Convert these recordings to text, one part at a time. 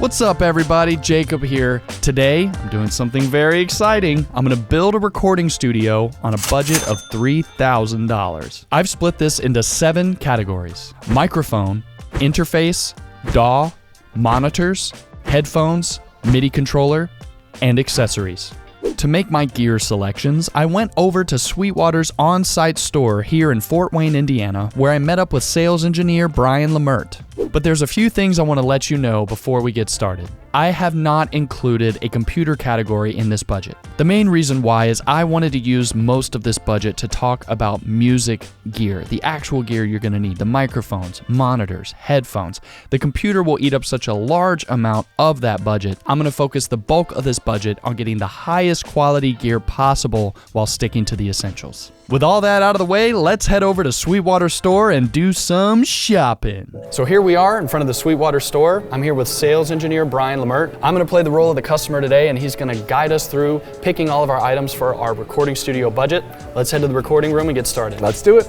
What's up everybody, Jacob here. Today, I'm doing something very exciting. I'm gonna build a recording studio on a budget of $3,000. I've split this into 7 categories: microphone, interface, DAW, monitors, headphones, MIDI controller, and accessories. To make my gear selections, I went over to Sweetwater's on-site store here in Fort Wayne, Indiana, where I met up with sales engineer Brian Lamert. But there's a few things I want to let you know before we get started. I have not included a computer category in this budget. The main reason why is I wanted to use most of this budget to talk about music gear, the actual gear you're going to need, the microphones, monitors, headphones. The computer will eat up such a large amount of that budget. I'm going to focus the bulk of this budget on getting the highest quality gear possible while sticking to the essentials. With all that out of the way, let's head over to Sweetwater store and do some shopping. So here we are in front of the Sweetwater store. I'm here with sales engineer Brian Lamert. I'm going to play the role of the customer today, and he's going to guide us through picking all of our items for our recording studio budget. Let's head to the recording room and get started. Let's do it.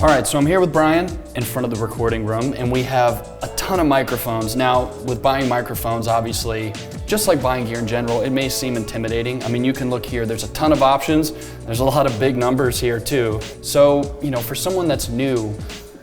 All right, so I'm here with Brian in front of the recording room, and we have a ton of microphones. Now, with buying microphones, obviously, just like buying gear in general, it may seem intimidating. I mean, you can look here, there's a ton of options. There's a lot of big numbers here too. So, for someone that's new,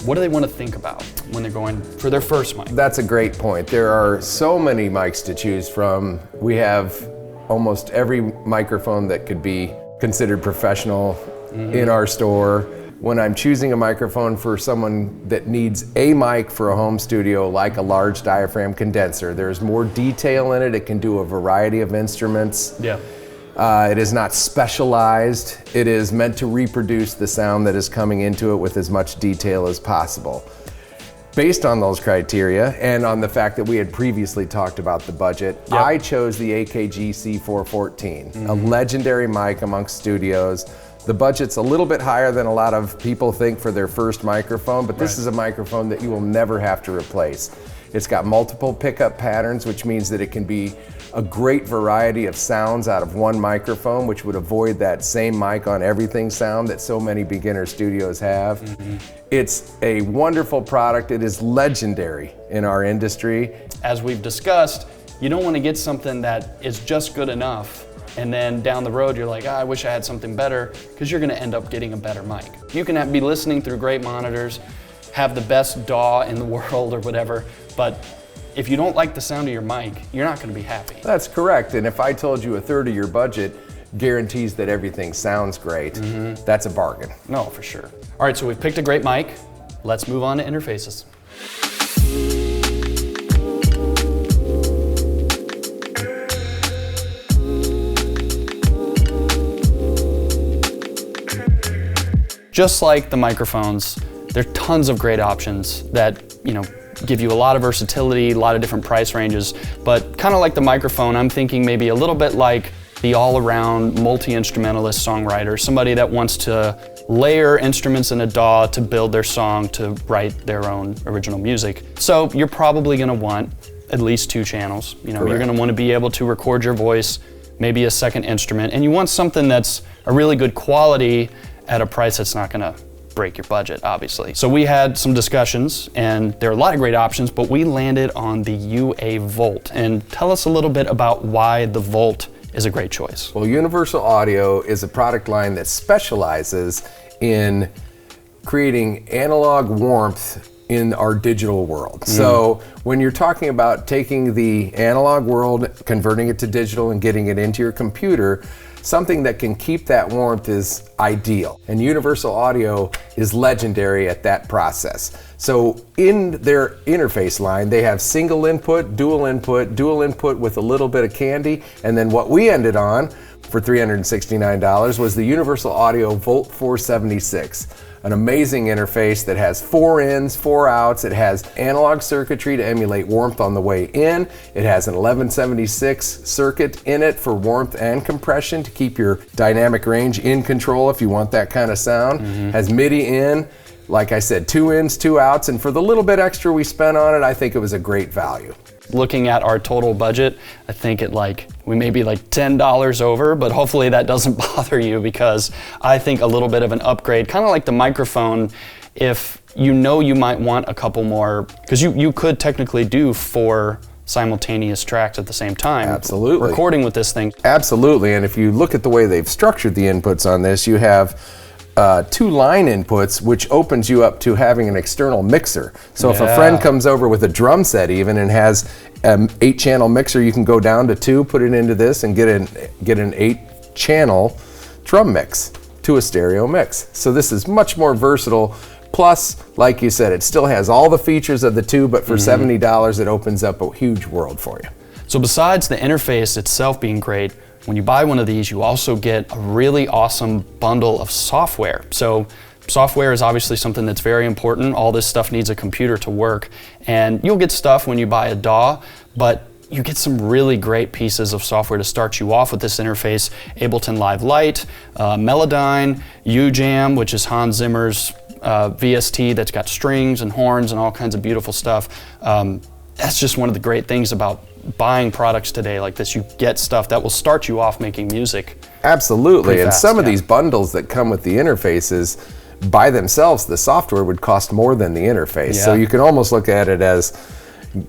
what do they want to think about when they're going for their first mic? That's a great point. There are so many mics to choose from. We have almost every microphone that could be considered professional in our store. When I'm choosing a microphone for someone that needs a mic for a home studio, like a large diaphragm condenser, there's more detail in it. It can do a variety of instruments. Yeah. It is not specialized. It is meant to reproduce the sound that is coming into it with as much detail as possible. Based on those criteria and on the fact that we had previously talked about the budget, I chose the AKG C414, a legendary mic amongst studios. The budget's a little bit higher than a lot of people think for their first microphone, but this is a microphone that you will never have to replace. It's got multiple pickup patterns, which means that it can be a great variety of sounds out of one microphone, which would avoid that same mic on everything sound that so many beginner studios have. It's a wonderful product. It is legendary in our industry. As we've discussed, you don't want to get something that is just good enough, and then down the road you're like, I wish I had something better, because you're going to end up getting a better mic. You can be listening through great monitors, have the best DAW in the world or whatever, but if you don't like the sound of your mic, you're not going to be happy. That's correct, and if I told you a third of your budget guarantees that everything sounds great, that's a bargain. No, for sure. All right, so we've picked a great mic. Let's move on to interfaces. Just like the microphones, there are tons of great options that, give you a lot of versatility, a lot of different price ranges, but kind of like the microphone, I'm thinking maybe a little bit like the all-around multi-instrumentalist songwriter, somebody that wants to layer instruments in a DAW to build their song, to write their own original music. So you're probably gonna want at least 2 channels. You're gonna want to be able to record your voice, maybe a second instrument, and you want something that's a really good quality at a price that's not gonna break your budget, obviously. So we had some discussions, and there are a lot of great options, but we landed on the UA Volt. And tell us a little bit about why the Volt is a great choice. Well, Universal Audio is a product line that specializes in creating analog warmth in our digital world. So when you're talking about taking the analog world, converting it to digital and getting it into your computer, something that can keep that warmth is ideal. And Universal Audio is legendary at that process. So in their interface line, they have single input, dual input with a little bit of candy. And then what we ended on for $369 was the Universal Audio Volt 476. An amazing interface that has 4 ins, 4 outs. It has analog circuitry to emulate warmth on the way in. It has an 1176 circuit in it for warmth and compression to keep your dynamic range in control if you want that kind of sound. Has MIDI in. Like I said, 2 ins, 2 outs, and for the little bit extra we spent on it, I think it was a great value. looking at our total budget, I think we may be like $10 over, but hopefully that doesn't bother you, because I think a little bit of an upgrade, kind of like the microphone, if you know you might want a couple more, because you could technically do 4 simultaneous tracks at the same time. Absolutely. Recording with this thing. Absolutely, and if you look at the way they've structured the inputs on this, you have 2 line inputs, which opens you up to having an external mixer. So if a friend comes over with a drum set even and has an 8-channel mixer, you can go down to 2, put it into this, and get an 8-channel drum mix to a stereo mix. So this is much more versatile. Plus, like you said, it still has all the features of the 2, but for $70, it opens up a huge world for you. So besides the interface itself being great, when you buy one of these, you also get a really awesome bundle of software. So software is obviously something that's very important. All this stuff needs a computer to work. And you'll get stuff when you buy a DAW, but you get some really great pieces of software to start you off with this interface. Ableton Live Lite, Melodyne, UJam, which is Hans Zimmer's VST that's got strings and horns and all kinds of beautiful stuff. That's just one of the great things about buying products today like this. You get stuff that will start you off making music. Absolutely, and fast, some of these bundles that come with the interfaces, by themselves, the software would cost more than the interface. So you can almost look at it as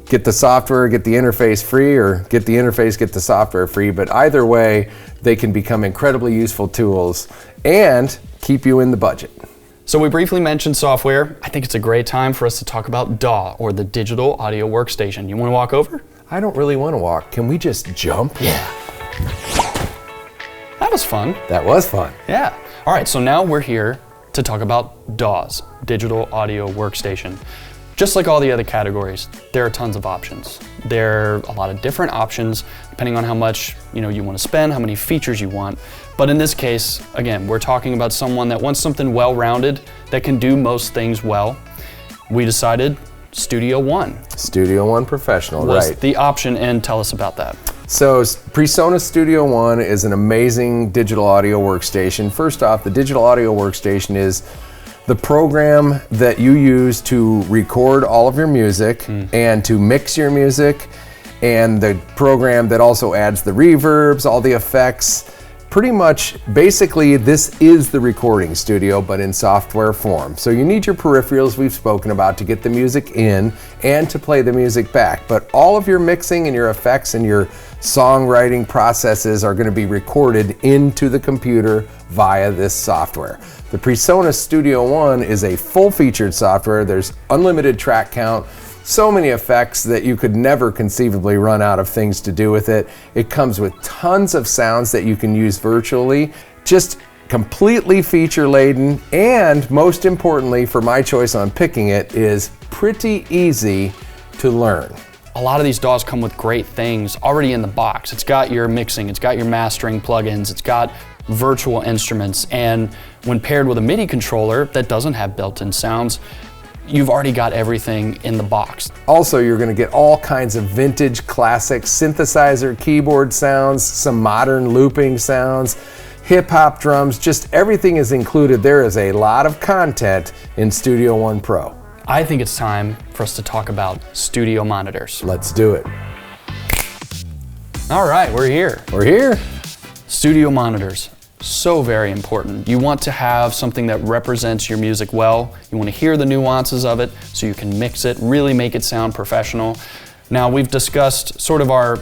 get the software, get the interface free, or get the interface, get the software free. But either way, they can become incredibly useful tools and keep you in the budget. So we briefly mentioned software. I think it's a great time for us to talk about DAW, or the Digital Audio Workstation. You want to walk over? I don't really want to walk. Can we just jump? Yeah. That was fun. That was fun. Yeah. All right, so now we're here to talk about DAWs, Digital Audio Workstation. Just like all the other categories, there are tons of options. There are a lot of different options depending on how much you want to spend, how many features you want. But in this case, again, we're talking about someone that wants something well-rounded that can do most things well. We decided Studio One. Studio One Professional, was right. the option, and tell us about that. So PreSonus Studio One is an amazing digital audio workstation. First off, the digital audio workstation is the program that you use to record all of your music and to mix your music, and the program that also adds the reverbs, all the effects. Pretty much, basically, this is the recording studio, but in software form. So you need your peripherals we've spoken about to get the music in and to play the music back. But all of your mixing and your effects and your songwriting processes are going to be recorded into the computer via this software. The PreSonus Studio One is a full-featured software. There's unlimited track count, so many effects that you could never conceivably run out of things to do with it. It comes with tons of sounds that you can use virtually, just completely feature-laden, and most importantly, for my choice on picking it, is pretty easy to learn. A lot of these DAWs come with great things already in the box. It's got your mixing, it's got your mastering plugins, it's got virtual instruments, and when paired with a MIDI controller that doesn't have built-in sounds, you've already got everything in the box. Also, you're going to get all kinds of vintage classic synthesizer keyboard sounds, some modern looping sounds, hip-hop drums, just everything is included. There is a lot of content in Studio One Pro. I think it's time for us to talk about studio monitors. Let's do it. All right, we're here. We're here. Studio monitors, so very important. You want to have something that represents your music well. You want to hear the nuances of it so you can mix it, really make it sound professional. Now, we've discussed sort of our,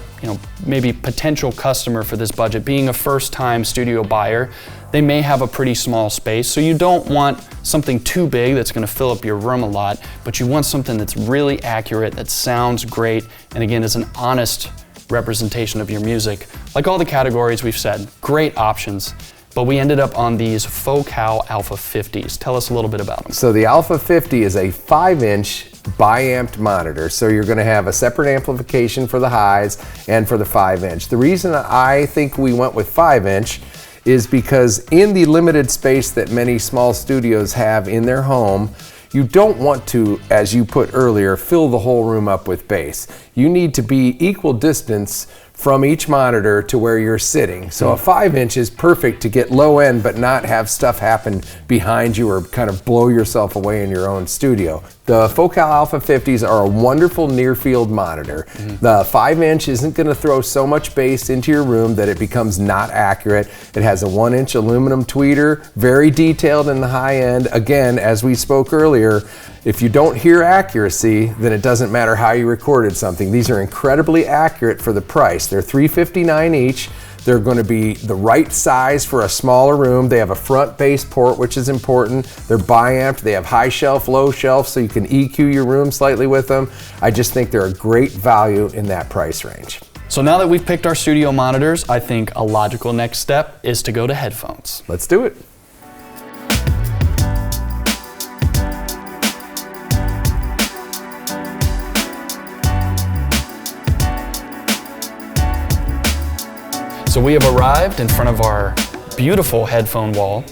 maybe potential customer for this budget being a first-time studio buyer. They may have a pretty small space, so you don't want something too big that's going to fill up your room a lot, but you want something that's really accurate, that sounds great, and again, is an honest representation of your music. Like all the categories we've said, great options, but we ended up on these Focal Alpha 50s. Tell us a little bit about them. So the Alpha 50 is a 5-inch bi-amped monitor, so you're going to have a separate amplification for the highs and for the 5-inch. The reason I think we went with 5-inch is because in the limited space that many small studios have in their home, you don't want to, as you put earlier, fill the whole room up with bass. You need to be equal distance from each monitor to where you're sitting. So a 5-inch is perfect to get low end but not have stuff happen behind you or kind of blow yourself away in your own studio. The Focal Alpha 50s are a wonderful near field monitor. The 5-inch isn't going to throw so much bass into your room that it becomes not accurate. It has a 1-inch aluminum tweeter, very detailed in the high end. Again, as we spoke earlier, if you don't hear accuracy, then it doesn't matter how you recorded something. These are incredibly accurate for the price. They're $359 each. They're going to be the right size for a smaller room. They have a front bass port, which is important. They're bi-amped. They have high shelf, low shelf, so you can EQ your room slightly with them. I just think they're a great value in that price range. So now that we've picked our studio monitors, I think a logical next step is to go to headphones. Let's do it. So we have arrived in front of our beautiful headphone wall,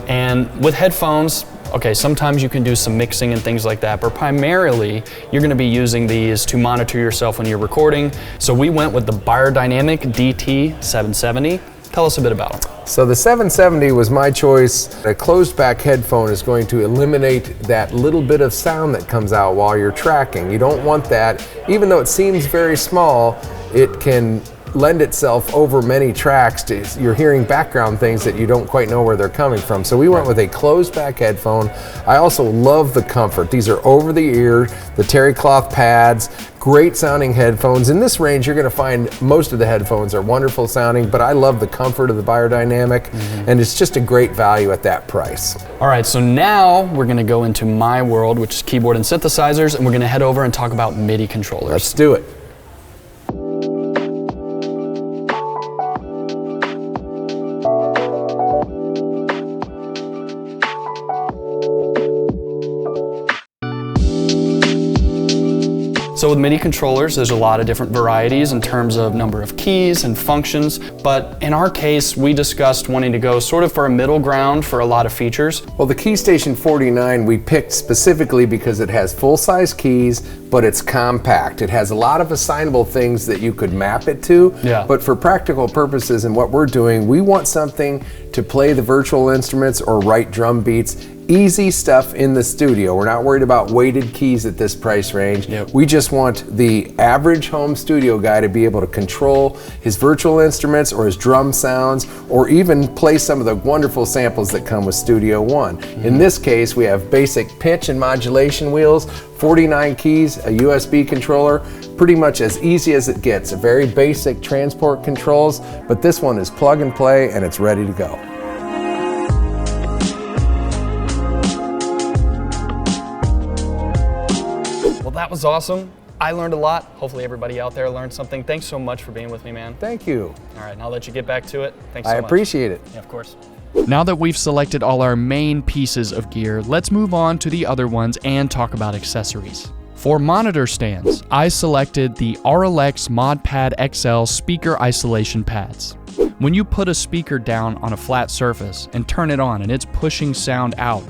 and with headphones, okay, sometimes you can do some mixing and things like that, but primarily you're going to be using these to monitor yourself when you're recording. So we went with the Beyerdynamic DT770. Tell us a bit about them. So the 770 was my choice. A closed back headphone is going to eliminate that little bit of sound that comes out while you're tracking. You don't want that. Even though it seems very small, it can lend itself over many tracks to you're hearing background things that you don't quite know where they're coming from. So we went with a closed back headphone. I also love the comfort. These are over the ear, the terry cloth pads, great sounding headphones. In this range, you're going to find most of the headphones are wonderful sounding, but I love the comfort of the Beyerdynamic, and it's just a great value at that price. All right, so now we're going to go into my world, which is keyboard and synthesizers, and we're going to head over and talk about MIDI controllers. Let's do it. So with MIDI controllers, there's a lot of different varieties in terms of number of keys and functions, but in our case, we discussed wanting to go sort of for a middle ground for a lot of features. Well, the KeyStation 49 we picked specifically because it has full-size keys, but it's compact. It has a lot of assignable things that you could map it to, but for practical purposes and what we're doing, we want something to play the virtual instruments or write drum beats. Easy stuff in the studio. We're not worried about weighted keys at this price range. We just want the average home studio guy to be able to control his virtual instruments or his drum sounds, or even play some of the wonderful samples that come with Studio One. In this case, we have basic pitch and modulation wheels, 49 keys, a USB controller, pretty much as easy as it gets. A very basic transport controls, but this one is plug and play and it's ready to go. That was awesome. I learned a lot. Hopefully everybody out there learned something. Thanks so much for being with me, man. Thank you. All right, I'll let you get back to it. Thanks so much. I appreciate it. Yeah, of course. Now that we've selected all our main pieces of gear, let's move on to the other ones and talk about accessories. For monitor stands, I selected the RLX ModPad XL speaker isolation pads. When you put a speaker down on a flat surface and turn it on and it's pushing sound out,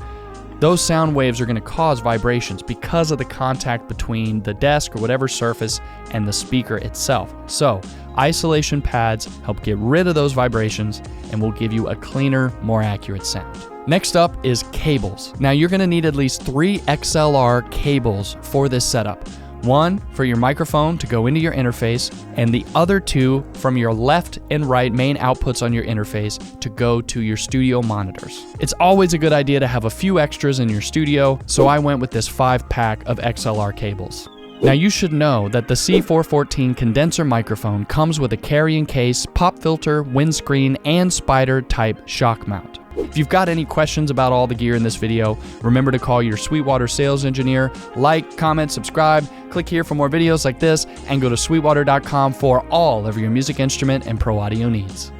those sound waves are going to cause vibrations because of the contact between the desk or whatever surface and the speaker itself. So, isolation pads help get rid of those vibrations and will give you a cleaner, more accurate sound. Next up is cables. Now you're going to need at least 3 XLR cables for this setup. One for your microphone to go into your interface, and the other 2 from your left and right main outputs on your interface to go to your studio monitors. It's always a good idea to have a few extras in your studio, so I went with this 5-pack of XLR cables. Now you should know that the C414 condenser microphone comes with a carrying case, pop filter, windscreen, and spider type shock mount. If you've got any questions about all the gear in this video, remember to call your Sweetwater sales engineer. Like, comment, subscribe, click here for more videos like this, and go to sweetwater.com for all of your music instrument and pro audio needs.